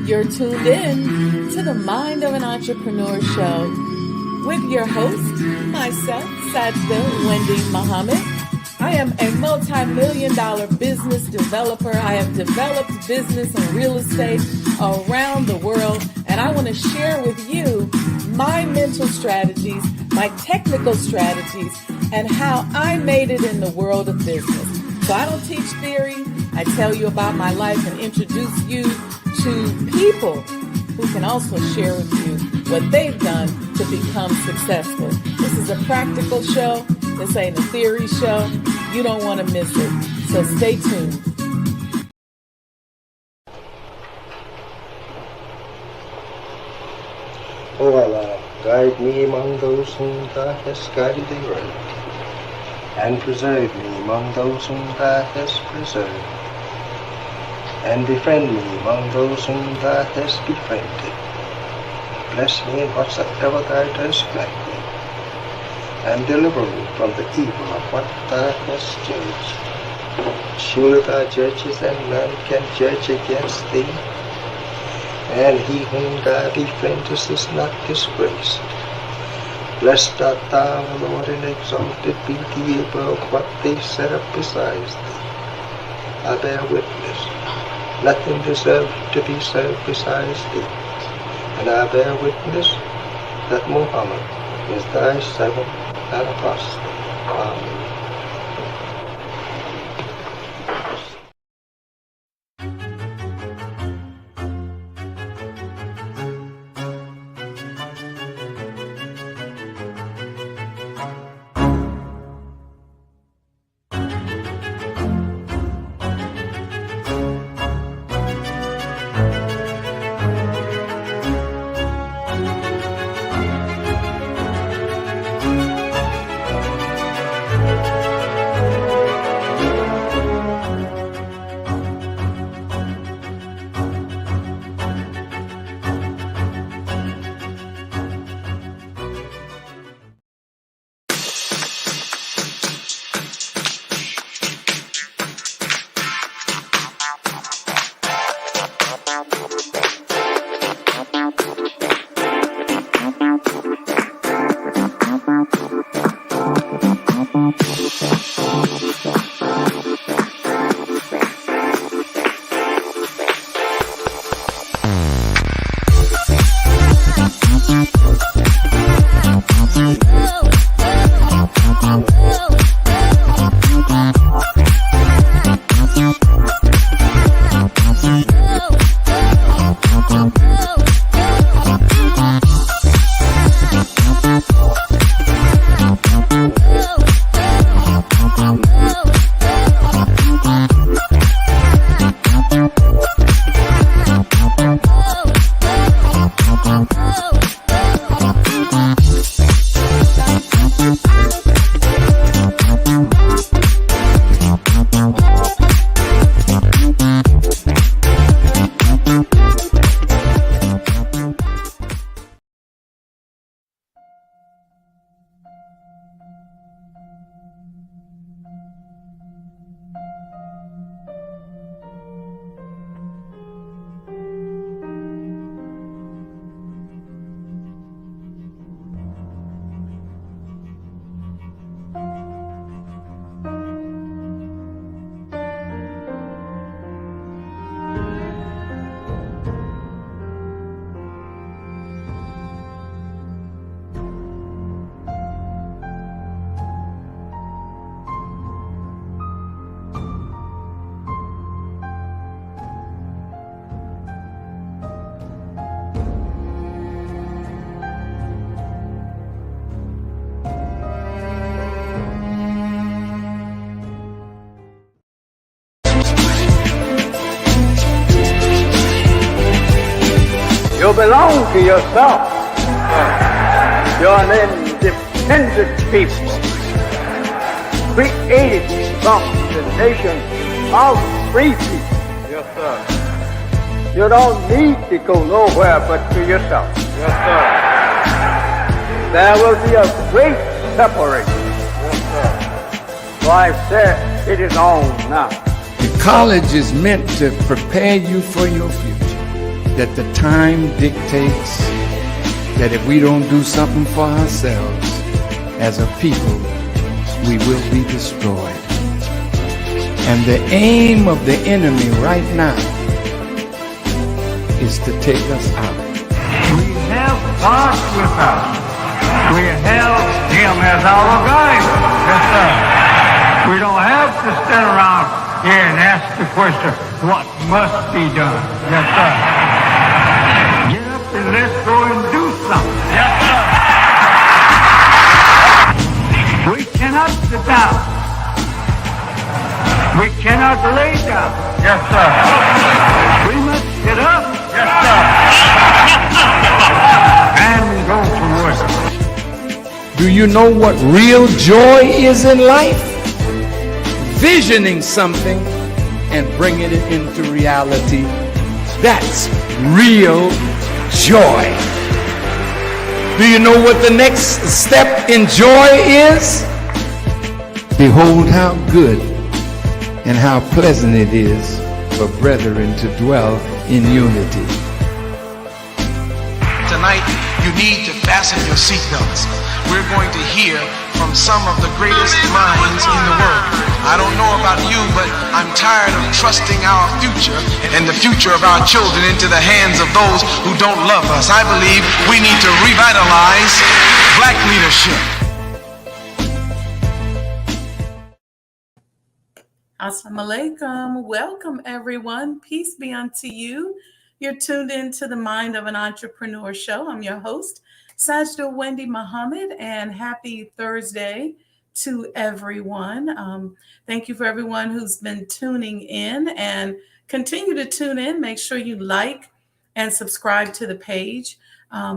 You're tuned in to the Mind of an Entrepreneur show with your host, myself, Sajdah Wendy Muhammad. I am a multi-million-dollar business developer. I have developed business and real estate around the world, and I want to share with you my mental strategies, my technical strategies, and how I made it in the world of business. So I don't teach theory. I tell you about my life and introduce you to people who can also share with you what they've done to become successful. This is a practical show. This ain't a theory show. You don't want to miss it. So stay tuned. O Allah, guide me among those whom Thou hast guided aright, and preserve me among those whom Thou hast preserved, and befriend me among those whom Thou hast befriended. Bless me in whatsoever Thou dost grant me, and deliver me from the evil of what Thou hast judged. Surely Thou judgest, and none can judge against Thee, and he whom Thou befriendest is not disgraced. Blessed art Thou, O Lord, and exalted be Thee above what they set up besides Thee. I bear witness, nothing deserves to be served besides Thee, and I bear witness that Muhammad is Thy servant and apostle. Amen. You belong to yourself. You're an independent people, created from the nation of free people. Yes, sir. You don't need to go nowhere but to yourself. Yes, sir. There will be a great separation. Yes, sir. So I said, it is on now. The college is meant to prepare you for your future. that the time dictates that if we don't do something for ourselves as a people, we will be destroyed. And the aim of the enemy right now is to take us out. We have God with us. We have Him as our guide. Yes, sir. We don't have to stand around here and ask the question, what must be done? Yes, sir. Get up and let's go and do something. Yes, sir. We cannot sit down. We cannot lay down. Yes, sir. We must get up. Yes, sir. And go to work. Do you know what real joy is in life? Visioning something and bringing it into reality. That's real joy. Do you know what the next step in joy is? Behold how good and how pleasant it is for brethren to dwell in unity. Tonight, you need to fasten your seatbelts. We're going to hear from some of the greatest minds in the world. I don't know about you, but I'm tired of trusting our future and the future of our children into the hands of those who don't love us. I believe we need to revitalize black leadership. Assalamu alaikum. Welcome, everyone. Peace be unto you. You're tuned in to the Mind of an Entrepreneur show. I'm your host, Sajdah Wendy Muhammad, and happy Thursday to everyone. Thank you for everyone who's been tuning in, and continue to tune in. Make sure you like and subscribe to the page.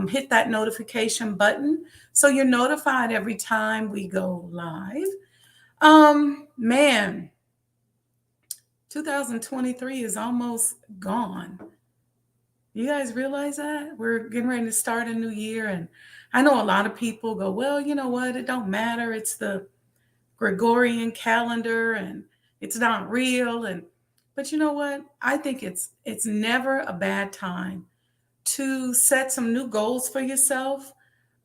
Hit that notification button so you're notified every time we go live. Man, 2023 is almost gone. You guys realize that? We're getting ready to start a new year. And I know a lot of people go, well, you know what? It don't matter. It's the Gregorian calendar and it's not real. But you know what? I think it's never a bad time to set some new goals for yourself,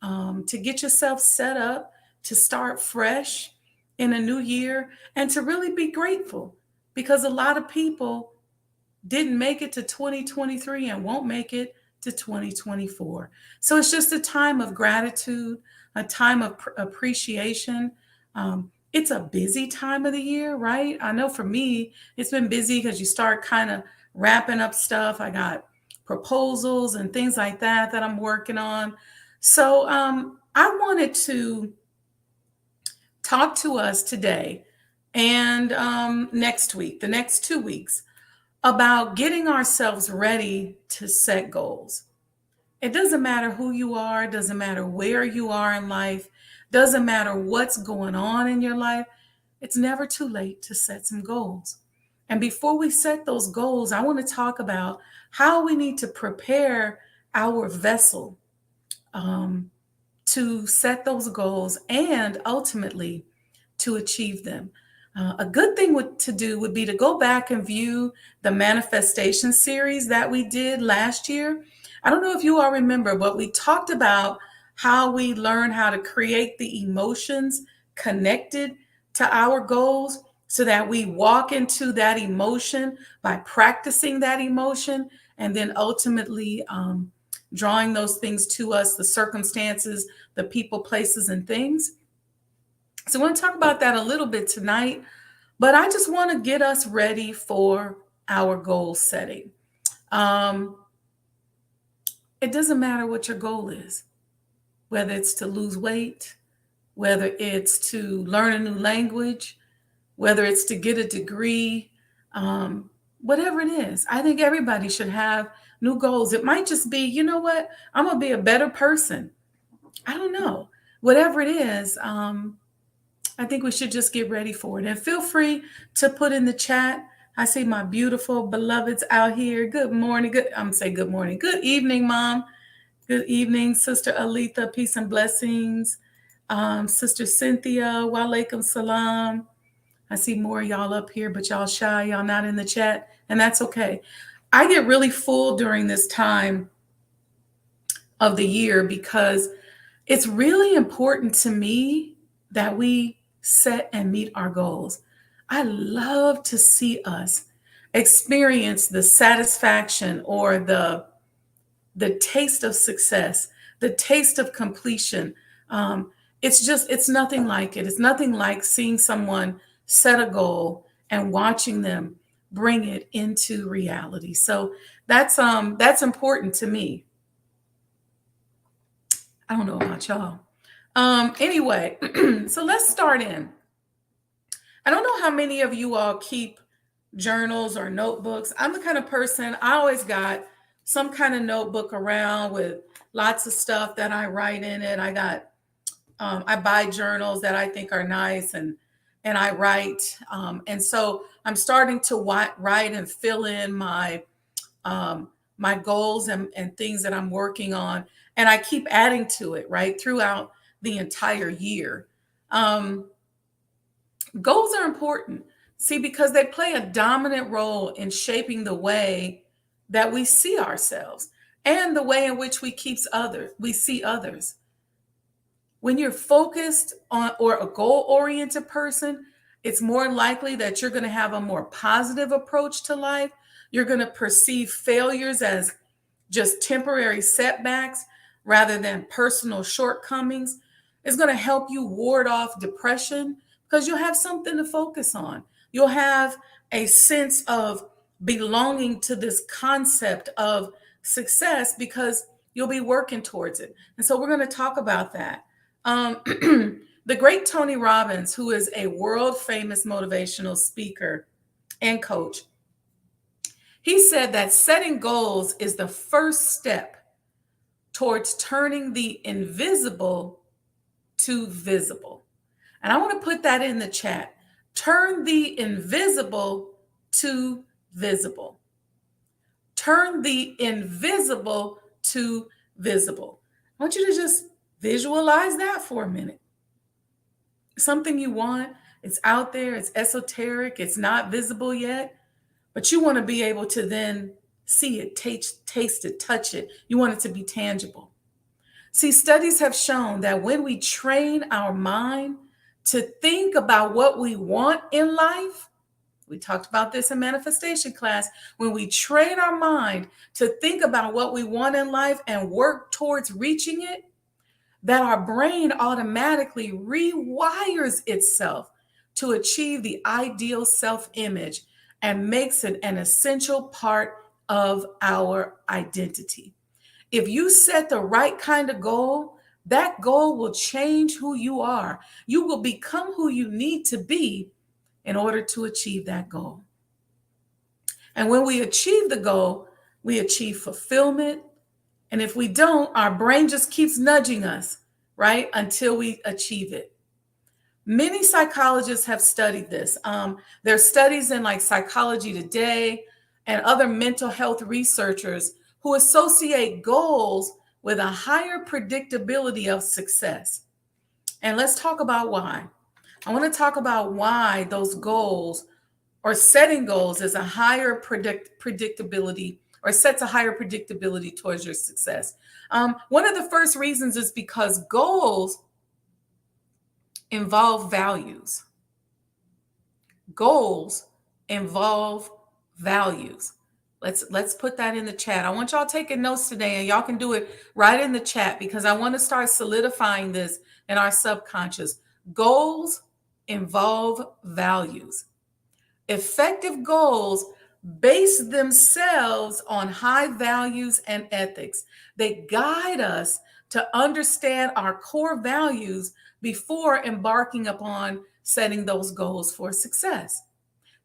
to get yourself set up, to start fresh in a new year, and to really be grateful, because a lot of people didn't make it to 2023 and won't make it to 2024. So it's just a time of gratitude, a time of appreciation. It's a busy time of the year, right? I know for me, it's been busy because you start kind of wrapping up stuff. I got proposals and things like that I'm working on. So I wanted to talk to us today and next week, the next 2 weeks, about getting ourselves ready to set goals. It doesn't matter who you are, it doesn't matter where you are in life, doesn't matter what's going on in your life. It's never too late to set some goals. And before we set those goals, I want to talk about how we need to prepare our vessel to set those goals and ultimately to achieve them. A good thing to do would be to go back and view the manifestation series that we did last year. I don't know if you all remember, but we talked about how we learn how to create the emotions connected to our goals so that we walk into that emotion by practicing that emotion and then ultimately drawing those things to us, the circumstances, the people, places, and things. So I want to talk about that a little bit tonight, but I just want to get us ready for our goal setting. It doesn't matter what your goal is, whether it's to lose weight, whether it's to learn a new language, whether it's to get a degree, whatever it is. I think everybody should have new goals. It might just be, you know what, I'm going to be a better person. I don't know. Whatever it is, I think we should just get ready for it. And feel free to put in the chat. I see my beautiful beloveds out here. Good morning. I'm saying good morning. Good evening, Mom. Good evening, Sister Aletha. Peace and blessings. Sister Cynthia. Wa alaikum salam. I see more of y'all up here, but y'all shy. Y'all not in the chat. And that's okay. I get really full during this time of the year because it's really important to me that we set and meet our goals. I love to see us experience the satisfaction or the taste of success, the taste of completion. It's nothing like it. It's nothing like seeing someone set a goal and watching them bring it into reality. So that's important to me. I don't know about y'all. Anyway, so let's start in. I don't know how many of you all keep journals or notebooks. I'm the kind of person, I always got some kind of notebook around with lots of stuff that I write in it. I buy journals that I think are nice and I write. And so I'm starting to write and fill in my goals and things that I'm working on. And I keep adding to it, right, throughout the entire year. Goals are important, see, because they play a dominant role in shaping the way that we see ourselves and the way in which we see others. When you're focused on or a goal-oriented person, it's more likely that you're going to have a more positive approach to life. You're going to perceive failures as just temporary setbacks rather than personal shortcomings. It's going to help you ward off depression because you'll have something to focus on. You'll have a sense of belonging to this concept of success because you'll be working towards it. And so we're going to talk about that. The great Tony Robbins, who is a world famous motivational speaker and coach, he said that setting goals is the first step towards turning the invisible to visible. And I want to put that in the chat. Turn the invisible to visible. Turn the invisible to visible. I want you to just visualize that for a minute. Something you want, it's out there, it's esoteric, it's not visible yet, but you want to be able to then see it, taste it, touch it. You want it to be tangible. See, studies have shown that when we train our mind to think about what we want in life, we talked about this in manifestation class, when we train our mind to think about what we want in life and work towards reaching it, that our brain automatically rewires itself to achieve the ideal self-image and makes it an essential part of our identity. If you set the right kind of goal, that goal will change who you are. You will become who you need to be in order to achieve that goal. And when we achieve the goal, we achieve fulfillment. And if we don't, our brain just keeps nudging us, right, until we achieve it. Many psychologists have studied this. There's studies in like Psychology Today and other mental health researchers who associate goals with a higher predictability of success. And let's talk about why. I want to talk about why those goals or setting goals is a higher predictability or sets a higher predictability towards your success. One of the first reasons is because goals involve values. Goals involve values. Let's put that in the chat. I want y'all taking notes today, and y'all can do it right in the chat because I want to start solidifying this in our subconscious. Goals involve values. Effective goals base themselves on high values and ethics. They guide us to understand our core values before embarking upon setting those goals for success.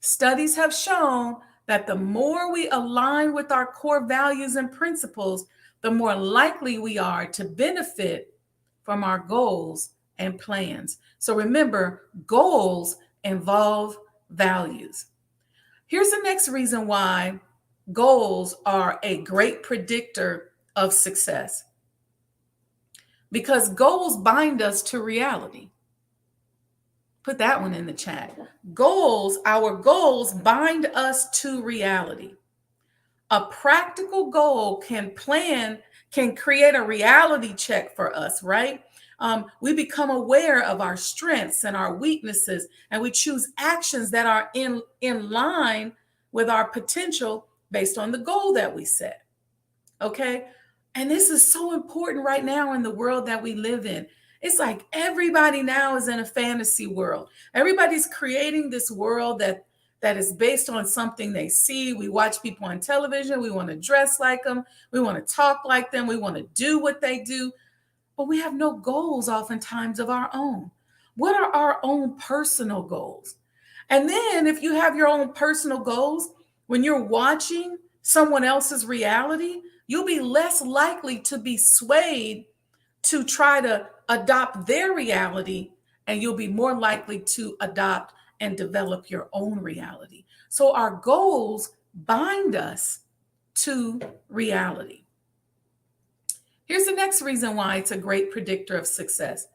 Studies have shown that the more we align with our core values and principles, the more likely we are to benefit from our goals and plans. So remember, goals involve values. Here's the next reason why goals are a great predictor of success. Because goals bind us to reality. Put that one in the chat. Our goals bind us to reality. A practical goal can create a reality check for us, right? We become aware of our strengths and our weaknesses, and we choose actions that are in line with our potential based on the goal that we set. Okay. And this is so important right now in the world that we live in. It's like everybody now is in a fantasy world. Everybody's creating this world that is based on something they see. We watch people on television. We want to dress like them. We want to talk like them. We want to do what they do. But we have no goals oftentimes of our own. What are our own personal goals? And then if you have your own personal goals, when you're watching someone else's reality, you'll be less likely to be swayed to try to adopt their reality, and you'll be more likely to adopt and develop your own reality. So our goals bind us to reality. Here's the next reason why it's a great predictor of success.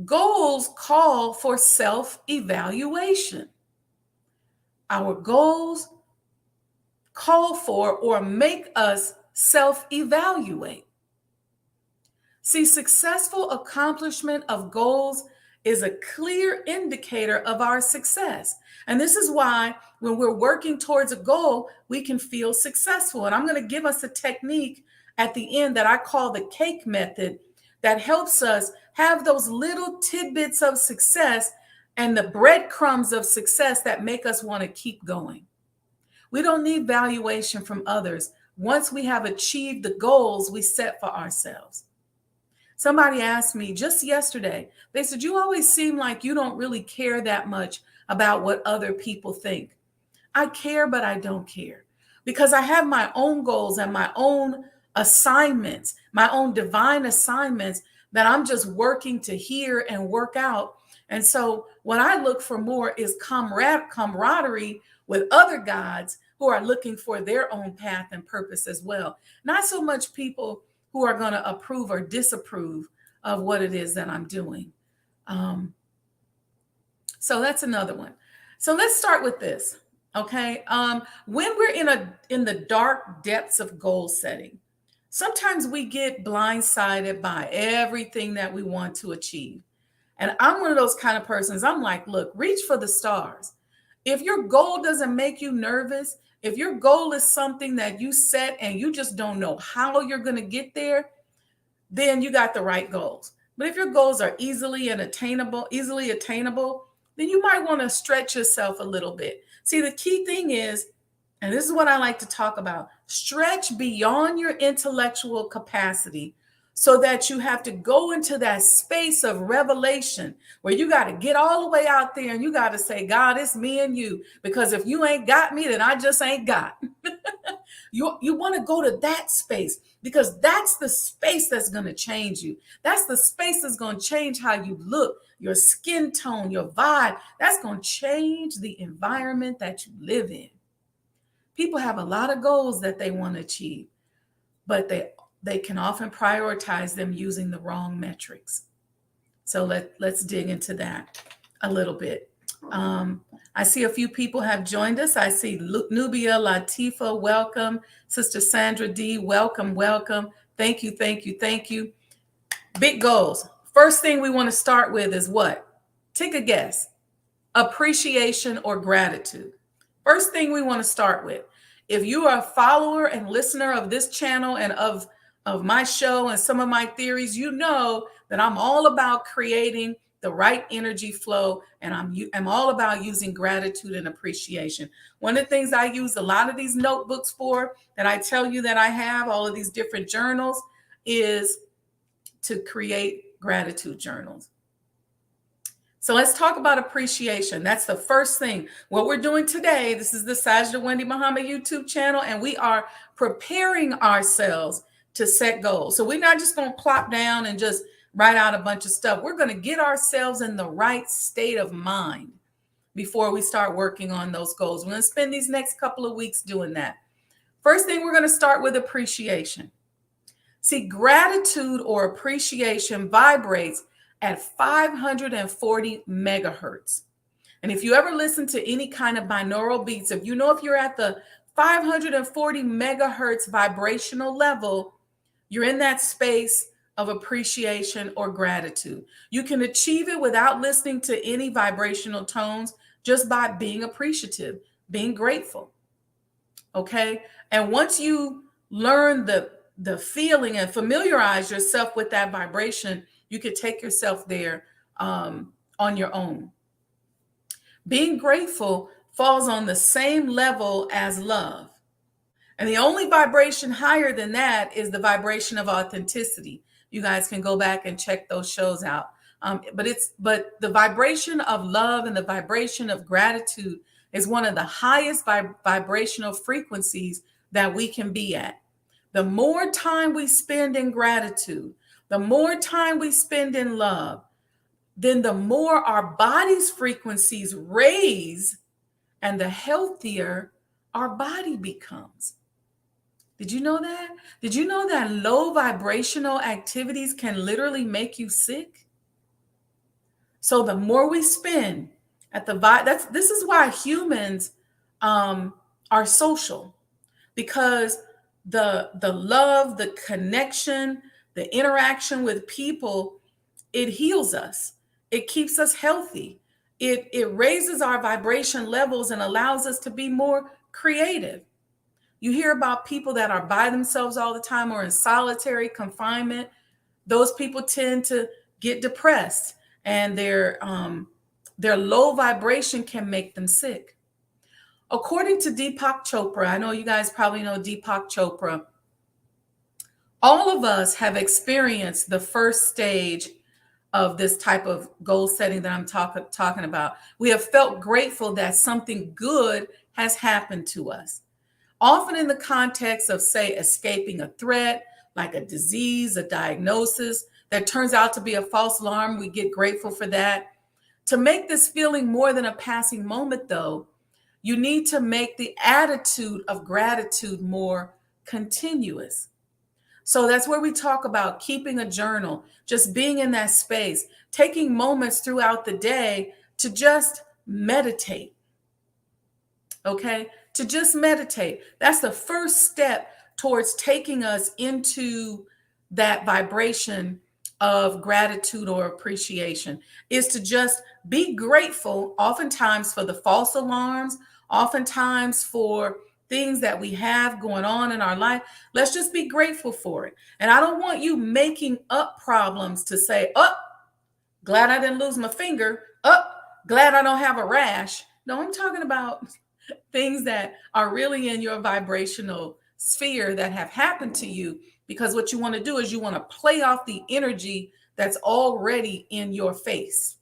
Goals call for self-evaluation. Our goals call for or make us self-evaluate. See, successful accomplishment of goals is a clear indicator of our success. And this is why when we're working towards a goal, we can feel successful. And I'm going to give us a technique at the end that I call the cake method that helps us have those little tidbits of success and the breadcrumbs of success that make us want to keep going. We don't need valuation from others once we have achieved the goals we set for ourselves. Somebody asked me just yesterday, they said, you always seem like you don't really care that much about what other people think. I care, but I don't care because I have my own goals and my own assignments, my own divine assignments that I'm just working to hear and work out. And so what I look for more is camaraderie with other gods who are looking for their own path and purpose as well. Not so much people who are going to approve or disapprove of what it is that I'm doing. So that's another one. So let's start with this. Okay. When we're in the dark depths of goal setting, sometimes we get blindsided by everything that we want to achieve. And I'm one of those kind of persons. I'm like, look, reach for the stars. If your goal doesn't make you nervous, if your goal is something that you set and you just don't know how you're going to get there, then you got the right goals. But if your goals are easily attainable, then you might want to stretch yourself a little bit. See, the key thing is, and this is what I like to talk about, stretch beyond your intellectual capacity so that you have to go into that space of revelation where you got to get all the way out there and you got to say, God, it's me and you, because if you ain't got me, then I just ain't got. You want to go to that space because that's the space that's going to change you. That's the space that's going to change how you look, your skin tone, your vibe. That's going to change the environment that you live in. People have a lot of goals that they want to achieve, but they can often prioritize them using the wrong metrics. So let's dig into that a little bit. I see a few people have joined us. I see Nubia Latifa, welcome. Sister Sandra D, welcome. Thank you. Big goals. First thing we want to start with is what? Take a guess. Appreciation or gratitude. First thing we want to start with. If you are a follower and listener of this channel and of my show and some of my theories, you know that I'm all about creating the right energy flow, and I'm all about using gratitude and appreciation. One of the things I use a lot of these notebooks for, that I tell you that I have, all of these different journals, is to create gratitude journals. So let's talk about appreciation. That's the first thing. What we're doing today, this is the Sajdah Wendy Muhammad YouTube channel, and we are preparing ourselves to set goals. So we're not just going to plop down and just write out a bunch of stuff. We're going to get ourselves in the right state of mind before we start working on those goals. We're going to spend these next couple of weeks doing that. First thing, we're going to start with appreciation. See, gratitude or appreciation vibrates at 540 megahertz. And if you ever listen to any kind of binaural beats, if you're at the 540 megahertz vibrational level, you're in that space of appreciation or gratitude. You can achieve it without listening to any vibrational tones, just by being appreciative, being grateful. Okay. And once you learn the feeling and familiarize yourself with that vibration, you could take yourself there on your own. Being grateful falls on the same level as love. And the only vibration higher than that is the vibration of authenticity. You guys can go back and check those shows out. But the vibration of love and the vibration of gratitude is one of the highest vibrational frequencies that we can be at. The more time we spend in gratitude, the more time we spend in love, then the more our body's frequencies raise and the healthier our body becomes. Did you know that? Did you know that low vibrational activities can literally make you sick? So the more we spend at this is why humans are social, because the love, the connection, the interaction with people, it heals us. It keeps us healthy. It raises our vibration levels and allows us to be more creative. You hear about people that are by themselves all the time or in solitary confinement. Those people tend to get depressed, and their low vibration can make them sick. According to Deepak Chopra, I know you guys probably know Deepak Chopra, all of us have experienced the first stage of this type of goal setting that I'm talking about. We have felt grateful that something good has happened to us. Often in the context of, say, escaping a threat, like a disease, a diagnosis that turns out to be a false alarm, we get grateful for that. To make this feeling more than a passing moment, though, you need to make the attitude of gratitude more continuous. So that's where we talk about keeping a journal, just being in that space, taking moments throughout the day to just meditate. Okay? To just meditate. That's the first step towards taking us into that vibration of gratitude or appreciation, is to just be grateful, oftentimes for the false alarms, oftentimes for things that we have going on in our life. Let's just be grateful for it. And I don't want you making up problems to say, oh, glad I didn't lose my finger. Oh, glad I don't have a rash. No, I'm talking about things that are really in your vibrational sphere that have happened to you, because what you want to do is you want to play off the energy that's already in your face.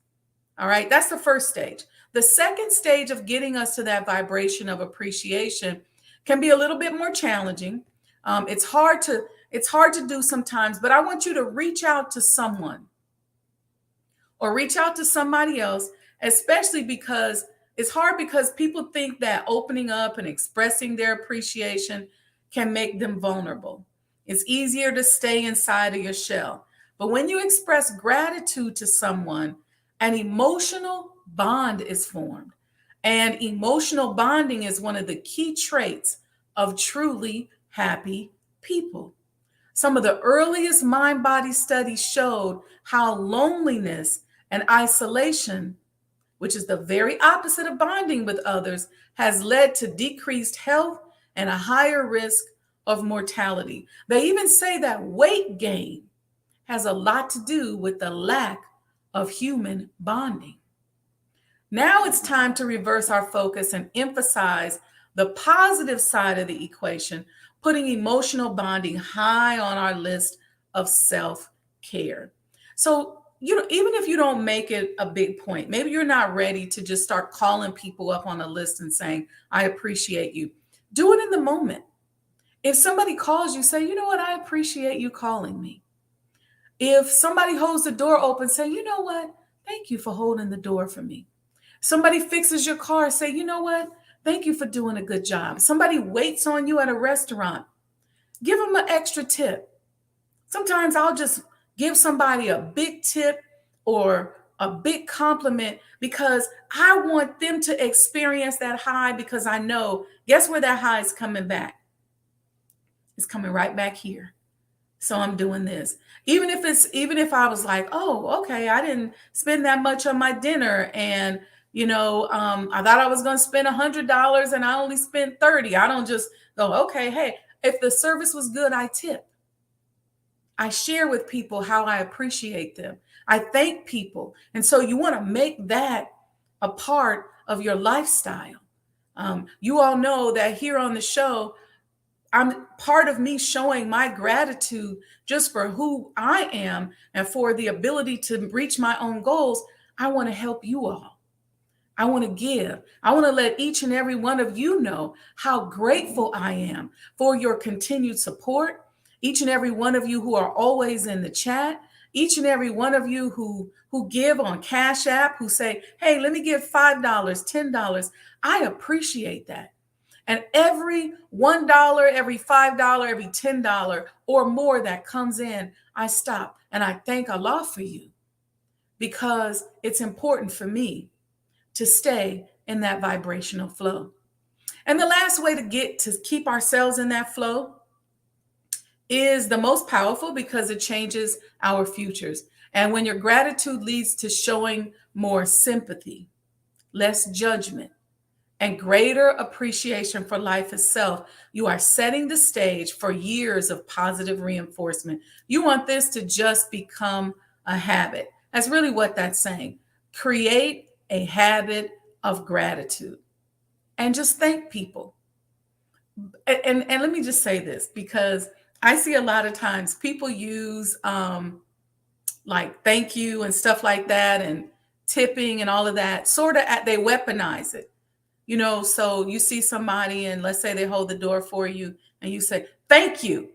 All right, that's the first stage. The second stage of getting us to that vibration of appreciation can be a little bit more challenging. It's hard to do sometimes, but I want you to reach out to someone or reach out to somebody else, especially because it's hard, because people think that opening up and expressing their appreciation can make them vulnerable. It's easier to stay inside of your shell. But when you express gratitude to someone, an emotional bond is formed. And emotional bonding is one of the key traits of truly happy people. Some of the earliest mind-body studies showed how loneliness and isolation, which is the very opposite of bonding with others, has led to decreased health and a higher risk of mortality. They even say that weight gain has a lot to do with the lack of human bonding. Now it's time to reverse our focus and emphasize the positive side of the equation, putting emotional bonding high on our list of self-care. So, even if you don't make it a big point, maybe you're not ready to just start calling people up on a list and saying, I appreciate you. Do it in the moment. If somebody calls you, say, you know what, I appreciate you calling me. If somebody holds the door open, say, you know what, thank you for holding the door for me. Somebody fixes your car, say, you know what, thank you for doing a good job. Somebody waits on you at a restaurant, give them an extra tip. Sometimes I'll just give somebody a big tip or a big compliment, because I want them to experience that high, because I know, guess where that high is coming back? It's coming right back here. So I'm doing this. Even if I was like, oh, okay, I didn't spend that much on my dinner, and I thought I was going to spend $100 and I only spent 30. I don't just go, okay, hey, if the service was good, I tip. I share with people how I appreciate them. I thank people. And so you want to make that a part of your lifestyle. You all know that here on the show, I'm part of me showing my gratitude just for who I am and for the ability to reach my own goals. I want to help you all. I want to give. I want to let each and every one of you know how grateful I am for your continued support. Each and every one of you who are always in the chat. Each and every one of you who give on Cash App, who say, hey, let me give $5, $10. I appreciate that. And every $1, every $5, every $10 or more that comes in, I stop and I thank Allah for you, because it's important for me to stay in that vibrational flow. And the last way to keep ourselves in that flow is the most powerful, because it changes our futures. And when your gratitude leads to showing more sympathy, less judgment, and greater appreciation for life itself, you are setting the stage for years of positive reinforcement. You want this to just become a habit. That's really what that's saying. Create a habit of gratitude and just thank people. And let me just say this, because I see a lot of times people use like thank you and stuff like that, and tipping and all of that, sort of they weaponize it. So you see somebody and let's say they hold the door for you and you say, thank you.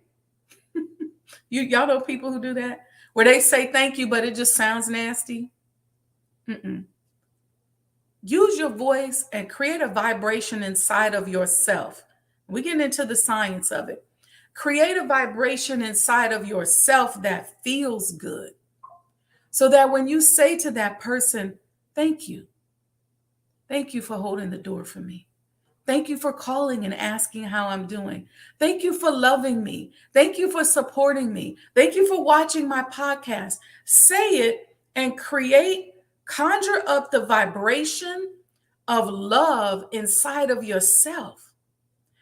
Y'all know people who do that, where they say thank you, but it just sounds nasty. Use your voice and create a vibration inside of yourself. We're getting into the science of it. Create a vibration inside of yourself that feels good, so that when you say to that person, thank you. Thank you for holding the door for me. Thank you for calling and asking how I'm doing. Thank you for loving me. Thank you for supporting me. Thank you for watching my podcast. Say it and conjure up the vibration of love inside of yourself,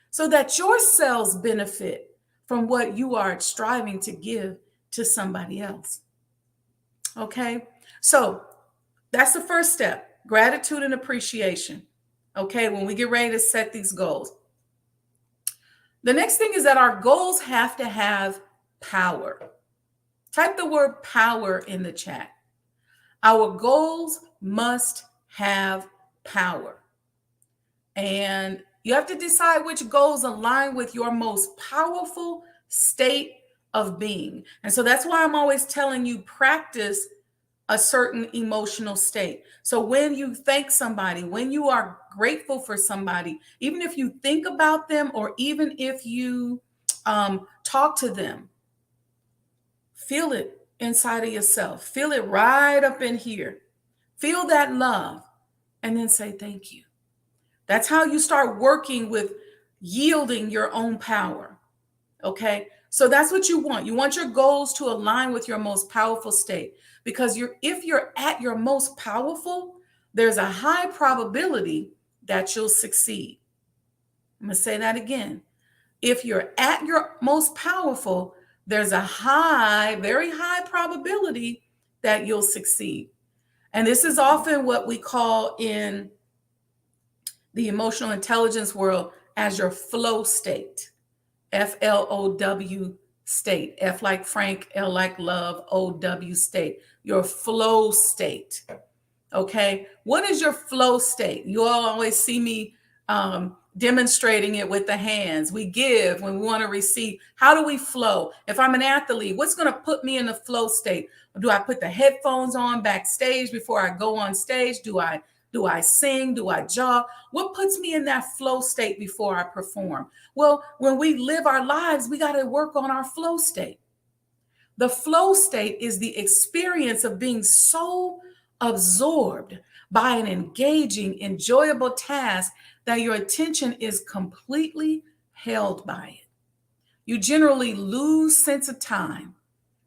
so that your cells benefit from what you are striving to give to somebody else. Okay, so that's the first step. Gratitude and appreciation. Okay, when we get ready to set these goals. The next thing is that our goals have to have power. Type the word power in the chat. Our goals must have power. And you have to decide which goals align with your most powerful state of being. And so that's why I'm always telling you, practice a certain emotional state. So when you thank somebody, when you are grateful for somebody, even if you think about them, or even if you talk to them, feel it inside of yourself. Feel it right up in here. Feel that love, and then say thank you. That's how you start working with yielding your own power. Okay, so that's what you want. You want your goals to align with your most powerful state, because if you're at your most powerful, there's a high probability that you'll succeed. I'm going to say that again. If you're at your most powerful, there's a very high probability that you'll succeed. And this is often what we call in the emotional intelligence world as your flow state. FLOW state. F like Frank, L like love, OW state. Your flow state. Okay. What is your flow state? You all always see me demonstrating it with the hands. We give when we want to receive. How do we flow? If I'm an athlete, what's going to put me in the flow state? Do I put the headphones on backstage before I go on stage? Do I sing? Do I jog? What puts me in that flow state before I perform? Well, when we live our lives, we got to work on our flow state. The flow state is the experience of being so absorbed by an engaging, enjoyable task that your attention is completely held by it. You generally lose sense of time,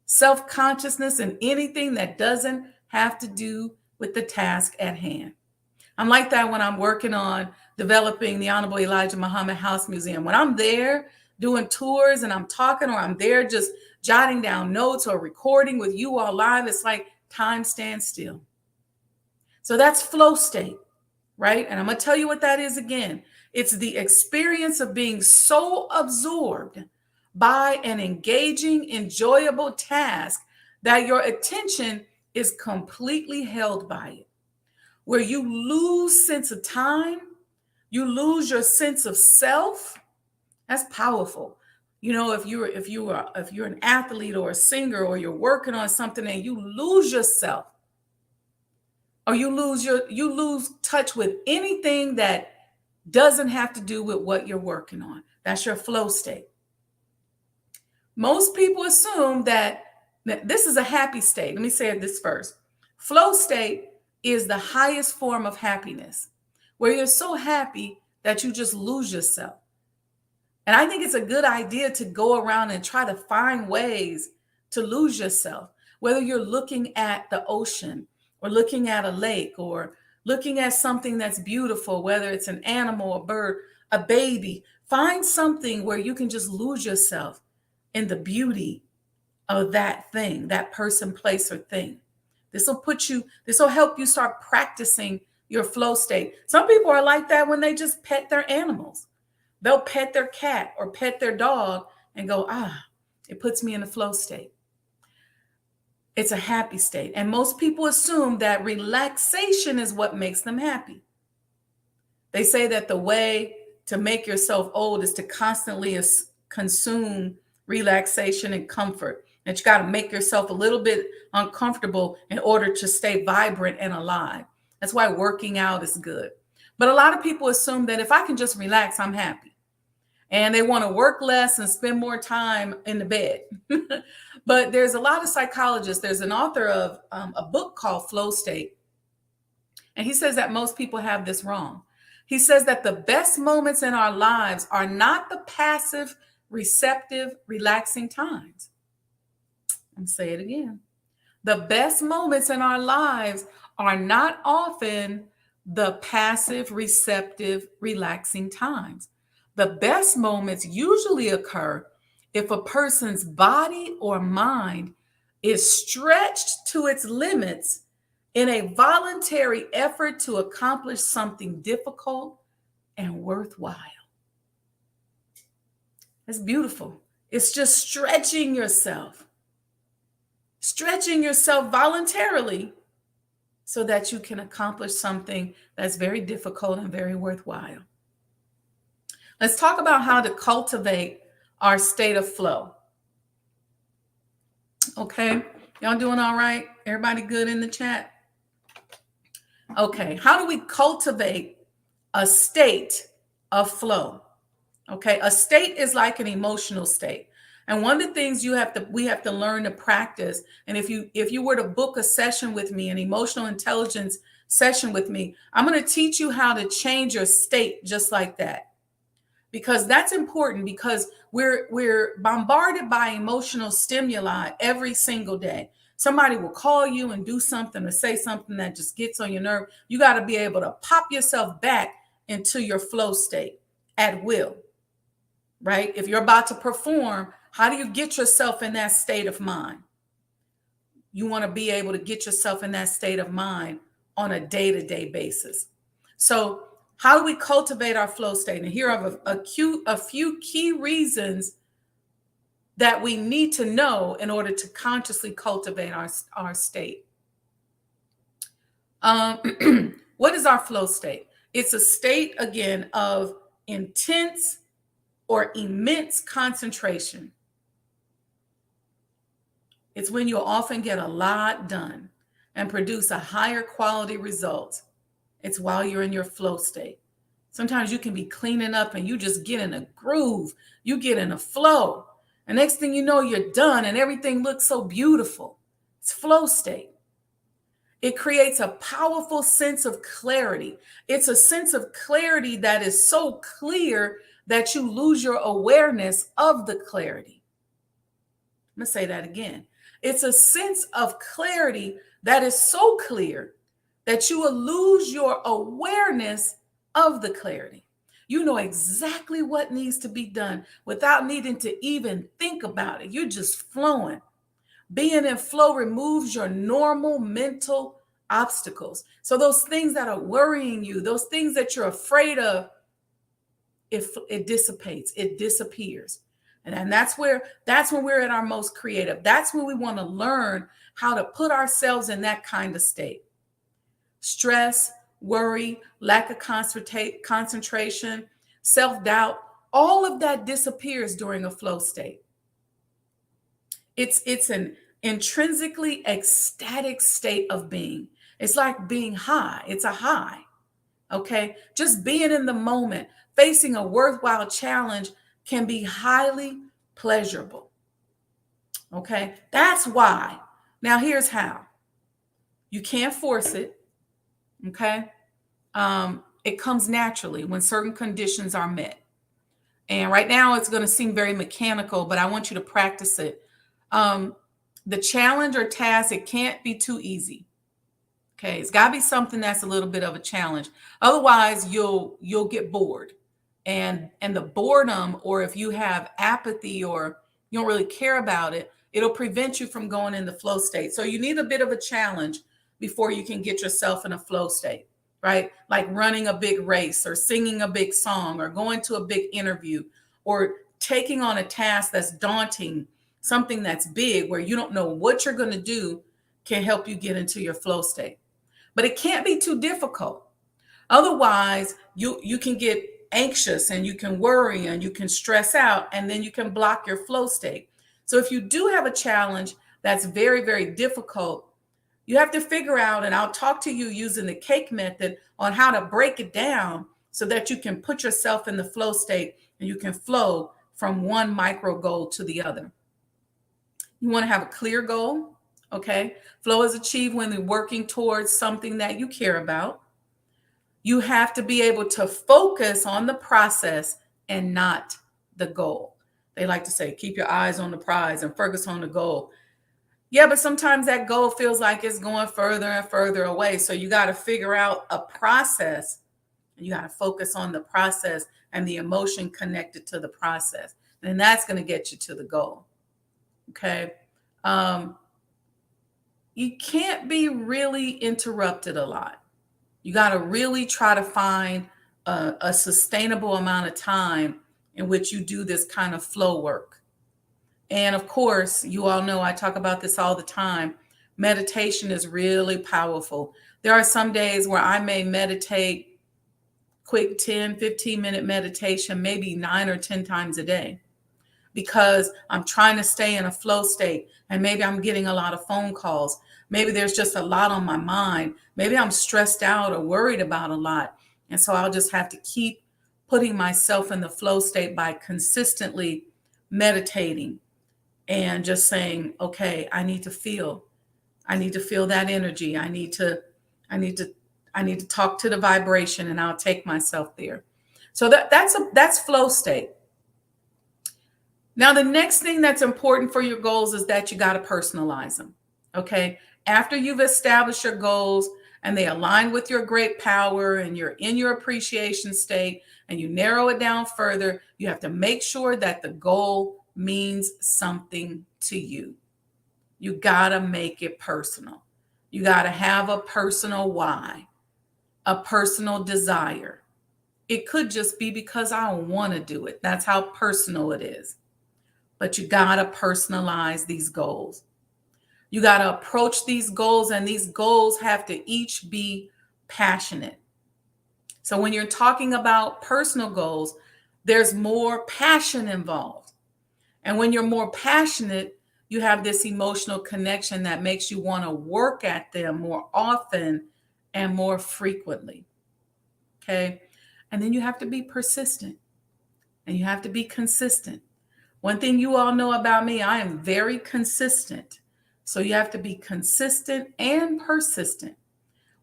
self-consciousness, and anything that doesn't have to do with the task at hand. I'm like that when I'm working on developing the Honorable Elijah Muhammad House Museum. When I'm there doing tours and I'm talking, or I'm there just jotting down notes or recording with you all live, it's like time stands still. So that's flow state, right? And I'm going to tell you what that is again. It's the experience of being so absorbed by an engaging, enjoyable task that your attention is completely held by it, where you lose sense of time, you lose your sense of self. That's powerful. You know, if you're an athlete or a singer, or you're working on something and you lose yourself, or you lose touch with anything that doesn't have to do with what you're working on. That's your flow state. Most people assume that this is a happy state. Let me say this first. Flow state is the highest form of happiness, where you're so happy that you just lose yourself. And I think it's a good idea to go around and try to find ways to lose yourself, whether you're looking at the ocean or looking at a lake or looking at something that's beautiful, whether it's an animal, a bird, a baby. Find something where you can just lose yourself in the beauty of that thing, that person, place, or thing. This will help you start practicing your flow state. Some people are like that when they just pet their animals. They'll pet their cat or pet their dog and go, it puts me in a flow state. It's a happy state. And most people assume that relaxation is what makes them happy. They say that the way to make yourself old is to constantly consume relaxation and comfort. That you got to make yourself a little bit uncomfortable in order to stay vibrant and alive. That's why working out is good. But a lot of people assume that if I can just relax, I'm happy. And they want to work less and spend more time in the bed. But there's a lot of psychologists. There's an author of a book called Flow State. And he says that most people have this wrong. He says that the best moments in our lives are not the passive, receptive, relaxing times. I'm say it again. The best moments in our lives are not often the passive, receptive, relaxing times. The best moments usually occur if a person's body or mind is stretched to its limits in a voluntary effort to accomplish something difficult and worthwhile. It's beautiful. It's just stretching yourself voluntarily so that you can accomplish something that's very difficult and very worthwhile. Let's talk about how to cultivate our state of flow. Okay, y'all doing all right? Everybody good in the chat? Okay, how do we cultivate a state of flow? Okay, a state is like an emotional state. And one of the things we have to learn to practice, and if you were to book a session with me, an emotional intelligence session with me, I'm going to teach you how to change your state just like that. Because that's important, because we're bombarded by emotional stimuli every single day. Somebody will call you and do something or say something that just gets on your nerve. You got to be able to pop yourself back into your flow state at will, right? If you're about to perform, how do you get yourself in that state of mind? You want to be able to get yourself in that state of mind on a day-to-day basis. So how do we cultivate our flow state? And here are a few key reasons that we need to know in order to consciously cultivate our state. What is our flow state? It's a state, again, of intense or immense concentration. It's when you'll often get a lot done and produce a higher quality result. It's while you're in your flow state. Sometimes you can be cleaning up and you just get in a groove. You get in a flow. And next thing you know, you're done and everything looks so beautiful. It's flow state. It creates a powerful sense of clarity. It's a sense of clarity that is so clear that you lose your awareness of the clarity. I'm going to say that again. It's a sense of clarity that is so clear that you will lose your awareness of the clarity. You know exactly what needs to be done without needing to even think about it. You're just flowing. Being in flow removes your normal mental obstacles. So those things that are worrying you, those things that you're afraid of, it dissipates, it disappears. And that's when we're at our most creative. That's when we want to learn how to put ourselves in that kind of state. Stress, worry, lack of concentration, self-doubt, all of that disappears during a flow state. It's an intrinsically ecstatic state of being. It's like being high. It's a high. Okay. Just being in the moment, facing a worthwhile challenge can be highly pleasurable. Okay. That's why. Now here's how. You can't force it. Okay. It comes naturally when certain conditions are met. And right now it's going to seem very mechanical, but I want you to practice it. The challenge or task, it can't be too easy. Okay, it's got to be something that's a little bit of a challenge. Otherwise, you'll get bored, and the boredom, or if you have apathy or you don't really care about it, it'll prevent you from going in the flow state. So you need a bit of a challenge before you can get yourself in a flow state, right? Like running a big race, or singing a big song, or going to a big interview, or taking on a task that's daunting. Something that's big where you don't know what you're going to do can help you get into your flow state. But it can't be too difficult. Otherwise, you can get anxious and you can worry and you can stress out, and then you can block your flow state. So if you do have a challenge that's very, very difficult, you have to figure out, and I'll talk to you using the cake method on how to break it down so that you can put yourself in the flow state and you can flow from one micro goal to the other. You want to have a clear goal, okay? Flow is achieved when you're working towards something that you care about. You have to be able to focus on the process and not the goal. They like to say, keep your eyes on the prize and focus on the goal. Yeah, but sometimes that goal feels like it's going further and further away. So you got to figure out a process, and you got to focus on the process and the emotion connected to the process. And that's going to get you to the goal. Okay. You can't be really interrupted a lot. You got to really try to find a sustainable amount of time in which you do this kind of flow work. And of course, you all know I talk about this all the time. Meditation is really powerful. There are some days where I may meditate quick 10, 15-minute meditation, maybe 9 or 10 times a day, because I'm trying to stay in a flow state. And maybe I'm getting a lot of phone calls. Maybe there's just a lot on my mind. Maybe I'm stressed out or worried about a lot. And so I'll just have to keep putting myself in the flow state by consistently meditating and just saying, okay, I need to feel that energy. I need to talk to the vibration, and I'll take myself there. So that's flow state. Now, the next thing that's important for your goals is that you got to personalize them. Okay. After you've established your goals and they align with your great power and you're in your appreciation state and you narrow it down further, you have to make sure that the goal means something to you. You got to make it personal. You got to have a personal why, a personal desire. It could just be because I want to do it. That's how personal it is. But you got to personalize these goals. You got to approach these goals, and these goals have to each be passionate. So when you're talking about personal goals, there's more passion involved. And when you're more passionate, you have this emotional connection that makes you want to work at them more often and more frequently. Okay. And then you have to be persistent and you have to be consistent. One thing you all know about me, I am very consistent. So you have to be consistent and persistent.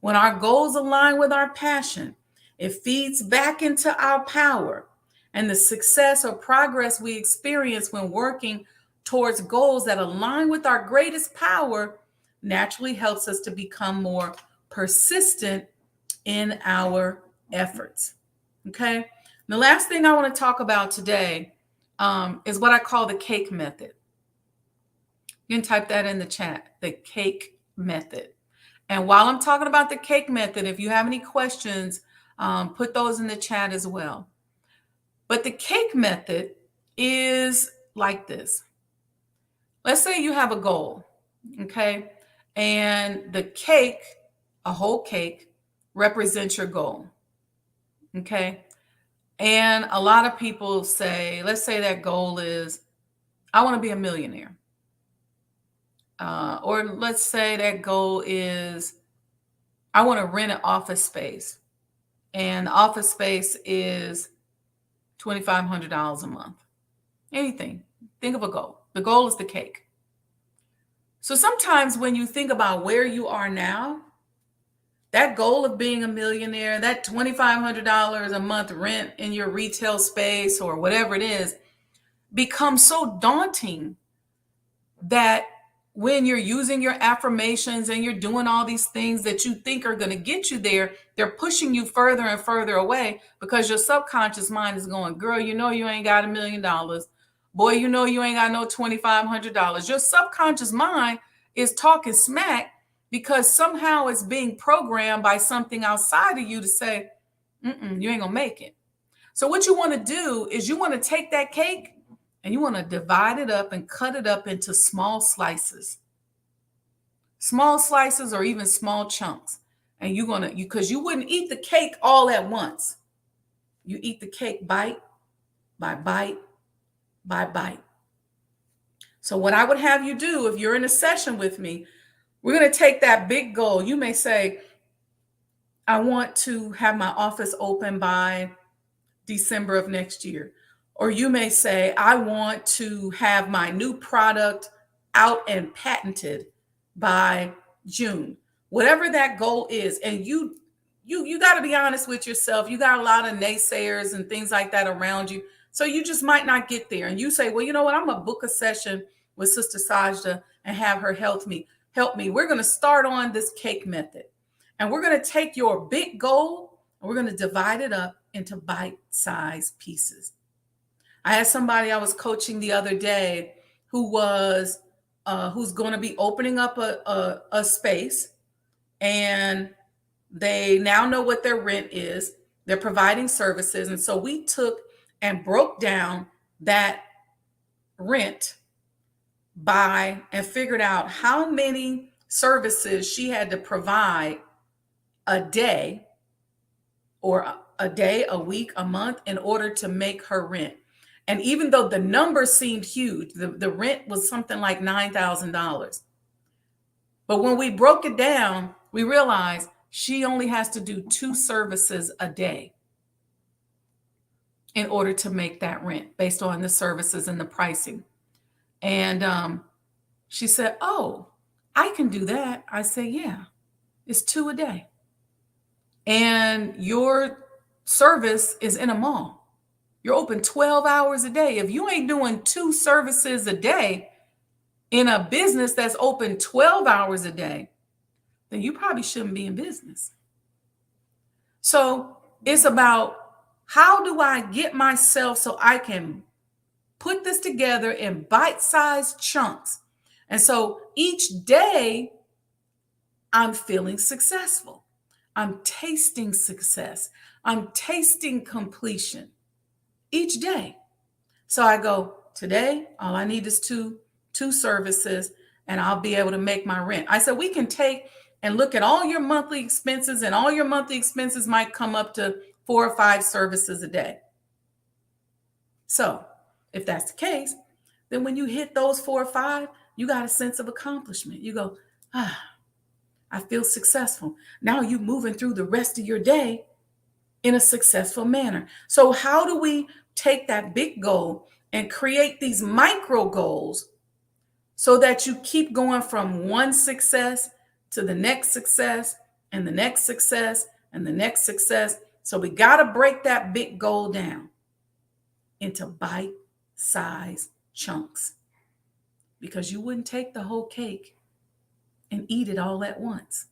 When our goals align with our passion, it feeds back into our power. And the success or progress we experience when working towards goals that align with our greatest power naturally helps us to become more persistent in our efforts. Okay. The last thing I want to talk about today is what I call the cake method. You can type that in the chat, the cake method. And while I'm talking about the cake method, if you have any questions, put those in the chat as well. But the cake method is like this. Let's say you have a goal, okay? And the cake, a whole cake, represents your goal, okay? And a lot of people say, let's say that goal is, I want to be a millionaire. Or let's say that goal is, I want to rent an office space. And the office space is $2,500 a month. Anything. Think of a goal. The goal is the cake. So sometimes when you think about where you are now, that goal of being a millionaire, that $2,500 a month rent in your retail space or whatever it is, becomes so daunting that when you're using your affirmations and you're doing all these things that you think are going to get you there, they're pushing you further and further away because your subconscious mind is going, girl, you know you ain't got $1 million. Boy, you know you ain't got no $2,500. Your subconscious mind is talking smack because somehow it's being programmed by something outside of you to say, you ain't going to make it. So what you want to do is you want to take that cake and you want to divide it up and cut it up into small slices or even small chunks. And you're going to, because you wouldn't eat the cake all at once. You eat the cake bite by bite by bite. So what I would have you do, if you're in a session with me, we're going to take that big goal. You may say, I want to have my office open by December of next year. Or you may say, I want to have my new product out and patented by June. Whatever that goal is. And you got to be honest with yourself. You got a lot of naysayers and things like that around you. So you just might not get there. And you say, well, you know what? I'm going to book a session with Sister Sajdah and have her help me. We're going to start on this cake method. And we're going to take your big goal and we're going to divide it up into bite-sized pieces. I had somebody I was coaching the other day who's going to be opening up a space, and they now know what their rent is. They're providing services. And so we took and broke down that rent and figured out how many services she had to provide a day, or a day, a week, a month, in order to make her rent. And even though the number seemed huge, the rent was something like $9,000. But when we broke it down, we realized she only has to do 2 services a day in order to make that rent based on the services and the pricing. And she said, oh, I can do that. I say, yeah, it's 2 a day. And your service is in a mall. You're open 12 hours a day. If you ain't doing 2 services a day in a business that's open 12 hours a day, then you probably shouldn't be in business. So it's about, how do I get myself so I can put this together in bite-sized chunks? And so each day I'm feeling successful. I'm tasting success. I'm tasting completion each day. So I go, today, all I need is two services and I'll be able to make my rent. I said, we can take and look at all your monthly expenses, and all your monthly expenses might come up to 4 or 5 services a day. So if that's the case, then when you hit those 4 or 5, you got a sense of accomplishment. You go, I feel successful. Now you're moving through the rest of your day in a successful manner. So how do we take that big goal and create these micro goals so that you keep going from one success to the next success and the next success and the next success. So we got to break that big goal down into bite-sized chunks, because you wouldn't take the whole cake and eat it all at once.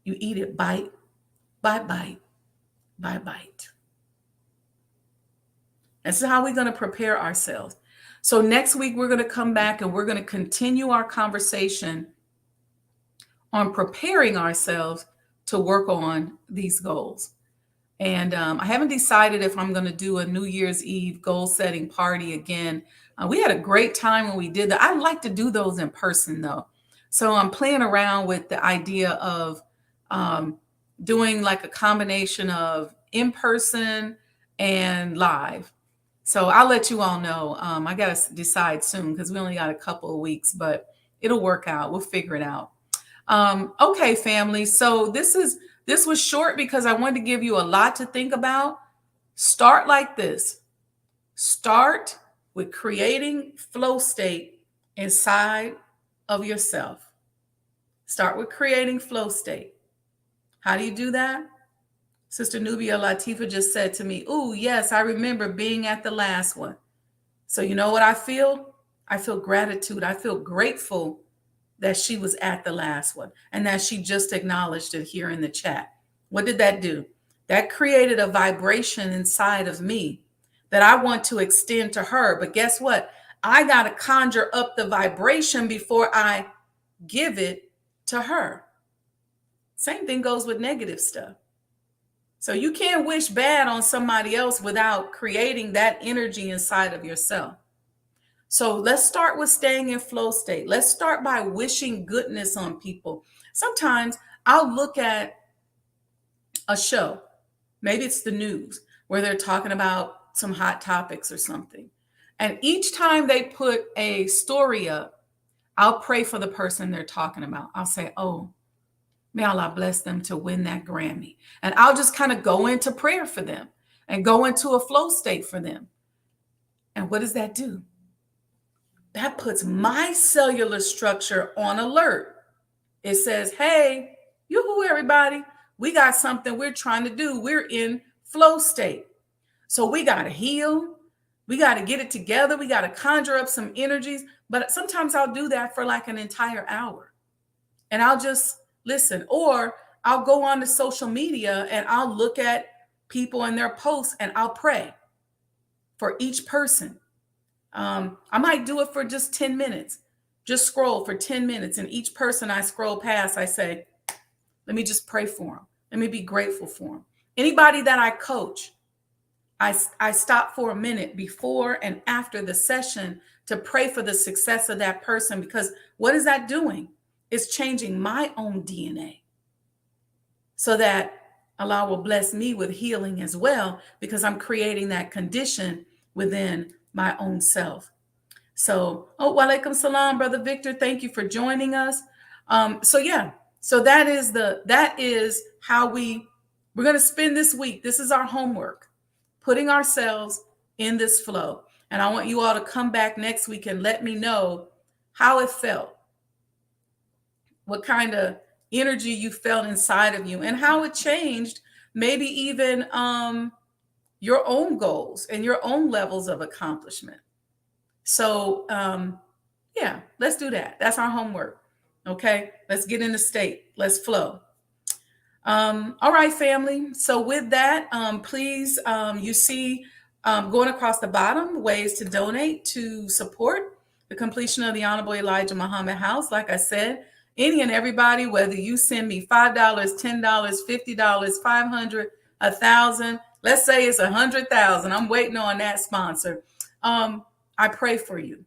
You eat it bite by bite by bite. This is how we're going to prepare ourselves. So next week, we're going to come back and we're going to continue our conversation on preparing ourselves to work on these goals. And I haven't decided if I'm going to do a New Year's Eve goal setting party again. We had a great time when we did that. I like to do those in person, though. So I'm playing around with the idea of doing like a combination of in person and live. So I'll let you all know. I got to decide soon because we only got a couple of weeks, but it'll work out. We'll figure it out. Okay, family. So this was short because I wanted to give you a lot to think about. Start like this. Start with creating flow state inside of yourself. Start with creating flow state. How do you do that? Sister Nubia Latifa just said to me, "Ooh, yes, I remember being at the last one." So you know what I feel? I feel gratitude. I feel grateful that she was at the last one and that she just acknowledged it here in the chat. What did that do? That created a vibration inside of me that I want to extend to her. But guess what? I got to conjure up the vibration before I give it to her. Same thing goes with negative stuff. So you can't wish bad on somebody else without creating that energy inside of yourself. So let's start with staying in flow state. Let's start by wishing goodness on people. Sometimes I'll look at a show, maybe it's the news, where they're talking about some hot topics or something. And each time they put a story up, I'll pray for the person they're talking about. I'll say, "Oh, may Allah bless them to win that Grammy." And I'll just kind of go into prayer for them and go into a flow state for them. And what does that do? That puts my cellular structure on alert. It says, "Hey, yoo-hoo, everybody. We got something we're trying to do. We're in flow state. So we got to heal. We got to get it together. We got to conjure up some energies." But sometimes I'll do that for like an entire hour. And I'll just listen. Or I'll go on to social media and I'll look at people and their posts and I'll pray for each person. I might do it for just 10 minutes. Just scroll for 10 minutes. And each person I scroll past, I say, let me just pray for them. Let me be grateful for them. Anybody that I coach, I stop for a minute before and after the session to pray for the success of that person, because what is that doing? It's changing my own DNA so that Allah will bless me with healing as well, because I'm creating that condition within my own self. So, walaikum salam, Brother Victor. Thank you for joining us. So that is how we're going to spend this week. This is our homework, putting ourselves in this flow. And I want you all to come back next week and let me know how it felt, what kind of energy you felt inside of you, and how it changed maybe even your own goals and your own levels of accomplishment. So, let's do that. That's our homework. Okay, let's get in the state. Let's flow. All right, family. So with that, please, you see going across the bottom, ways to donate to support the completion of the Honorable Elijah Muhammad House. Like I said, any and everybody, whether you send me $5, $10, $50, $500, $1,000, let's say it's 100,000. I'm waiting on that sponsor. I pray for you.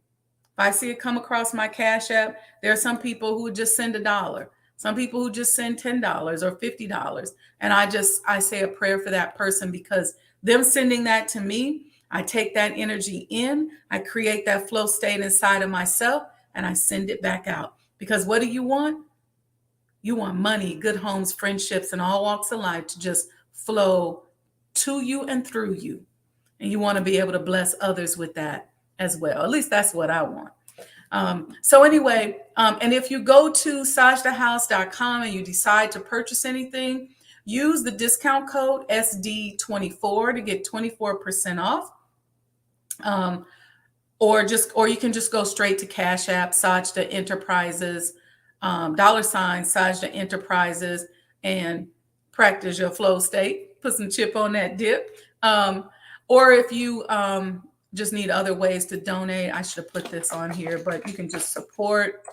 If I see it come across my Cash App, there are some people who just send $1, some people who just send $10 or $50. And I say a prayer for that person, because them sending that to me, I take that energy in, I create that flow state inside of myself, and I send it back out. Because what do you want? You want money, good homes, friendships, and all walks of life to just flow to you and through you. And you want to be able to bless others with that as well. At least that's what I want. So anyway, and if you go to sajdahhouse.com and you decide to purchase anything, use the discount code SD24 to get 24% off. Or you can just go straight to Cash App, Sajdah Enterprises, $ Sajdah Enterprises, and practice your flow state. Put some chip on that dip. Or if you just need other ways to donate, I should have put this on here, but you can just support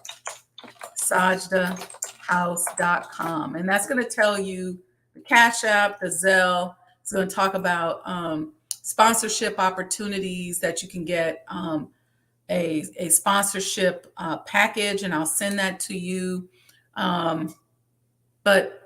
sajdahhouse.com. And that's going to tell you the Cash App, the Zelle. It's going to talk about sponsorship opportunities that you can get a sponsorship package, and I'll send that to you. But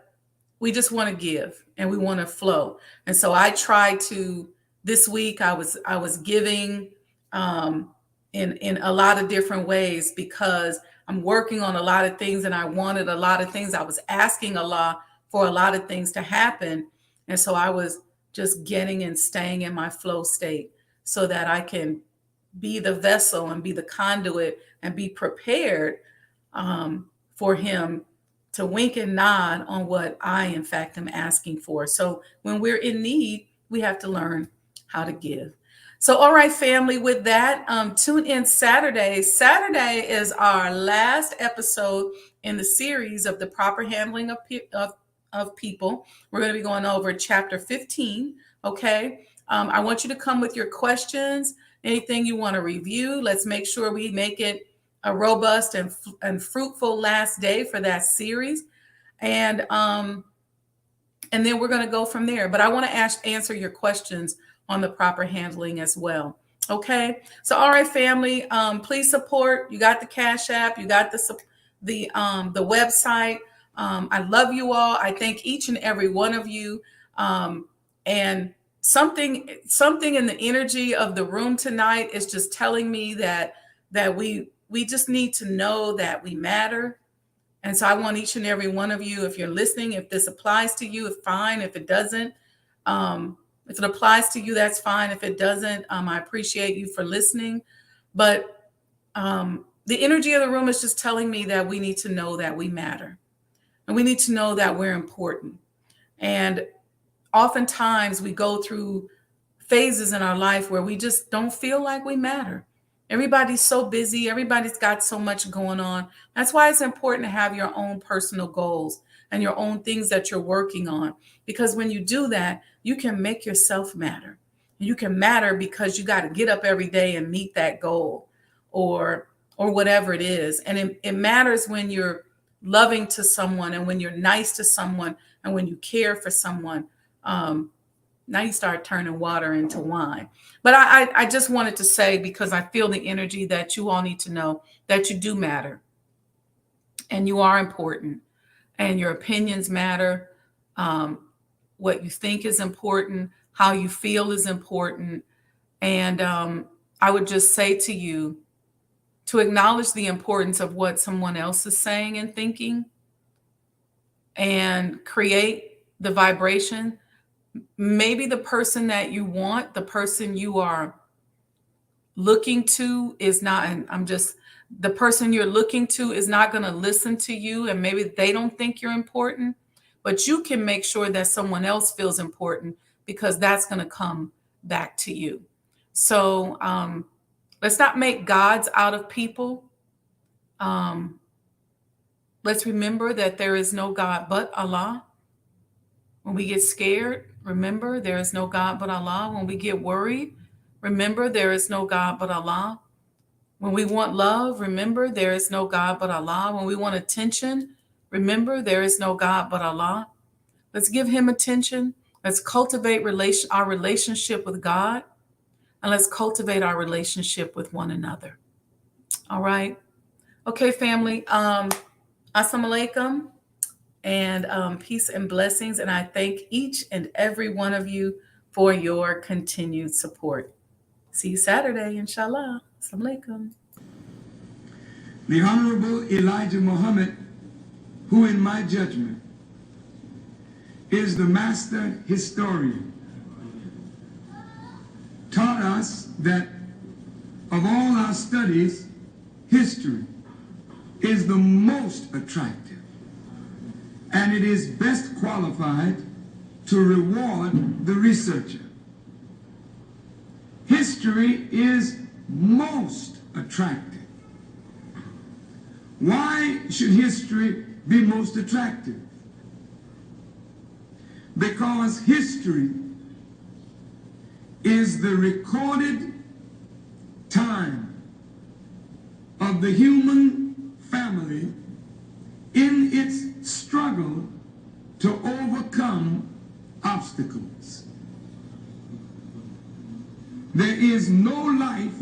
we just want to give and we want to flow. And so I try to, this week I was giving in a lot of different ways because I'm working on a lot of things and I wanted a lot of things. I was asking Allah for a lot of things to happen. And so I was just getting and staying in my flow state so that I can be the vessel and be the conduit and be prepared for him to wink and nod on what I, in fact, am asking for. So when we're in need, we have to learn how to give. So, all right, family, with that, tune in Saturday. Saturday is our last episode in the series of the proper handling of people. We're going to be going over chapter 15. Okay. I want you to come with your questions, anything you want to review. Let's make sure we make it a robust and fruitful last day for that series. And then we're going to go from there. But I want to answer your questions on the proper handling as well. Okay. So, all right, family, please support. You got the Cash App. You got the website. I love you all. I thank each and every one of you. And something in the energy of the room tonight is just telling me that we just need to know that we matter. And so I want each and every one of you, if you're listening, if this applies to you, it's fine. If it doesn't, if it applies to you, that's fine. If it doesn't, I appreciate you for listening. But the energy of the room is just telling me that we need to know that we matter. And we need to know that we're important. And oftentimes we go through phases in our life where we just don't feel like we matter. Everybody's so busy. Everybody's got so much going on. That's why it's important to have your own personal goals and your own things that you're working on. Because when you do that, you can make yourself matter. You can matter because you got to get up every day and meet that goal or whatever it is. And it matters when you're loving to someone and when you're nice to someone and when you care for someone. Now you start turning water into wine. But I just wanted to say, because I feel the energy that you all need to know that you do matter and you are important and your opinions matter. What you think is important, how you feel is important. And I would just say to you to acknowledge the importance of what someone else is saying and thinking and create the vibration. Maybe the person that you want, the person you are looking to is not, and the person you're looking to is not going to listen to you, and maybe they don't think you're important, but you can make sure that someone else feels important because that's going to come back to you. So let's not make gods out of people. Let's remember that there is no God but Allah. When we get scared, remember there is no God but Allah. When we get worried, remember there is no God but Allah. When we want love, remember there is no God but Allah. When we want attention, remember there is no God but Allah. Let's give him attention. Let's cultivate our relationship with God. And let's cultivate our relationship with one another. All right. Okay, family. Assalamu alaikum. And peace and blessings. And I thank each and every one of you for your continued support. See you Saturday, inshallah. Assalamu alaikum. The Honorable Elijah Muhammad, who in my judgment is the master historian, taught us that of all our studies, history is the most attractive, and it is best qualified to reward the researcher. History is most attractive. Why should history be most attractive? Because history is the recorded time of the human family in its struggle to overcome obstacles. There is no life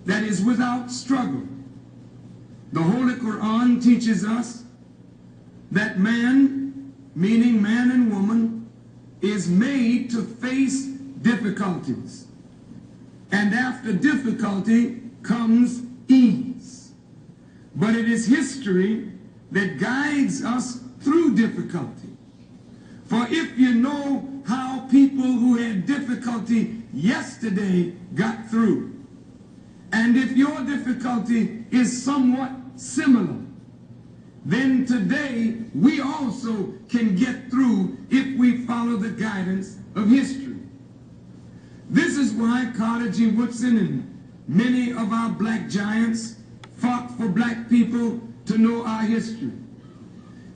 that is without struggle. The Holy Quran teaches us that man, meaning man and woman, is made to face difficulties. And after difficulty comes ease. But it is history that guides us through difficulty. For if you know how people who had difficulty yesterday got through, and if your difficulty is somewhat similar, then today we also can get through if we follow the guidance of history. This is why Carter G. Woodson and many of our black giants fought for black people to know our history.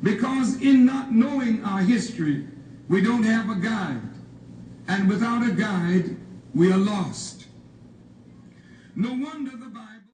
Because in not knowing our history, we don't have a guide. And without a guide, we are lost. No wonder the Bible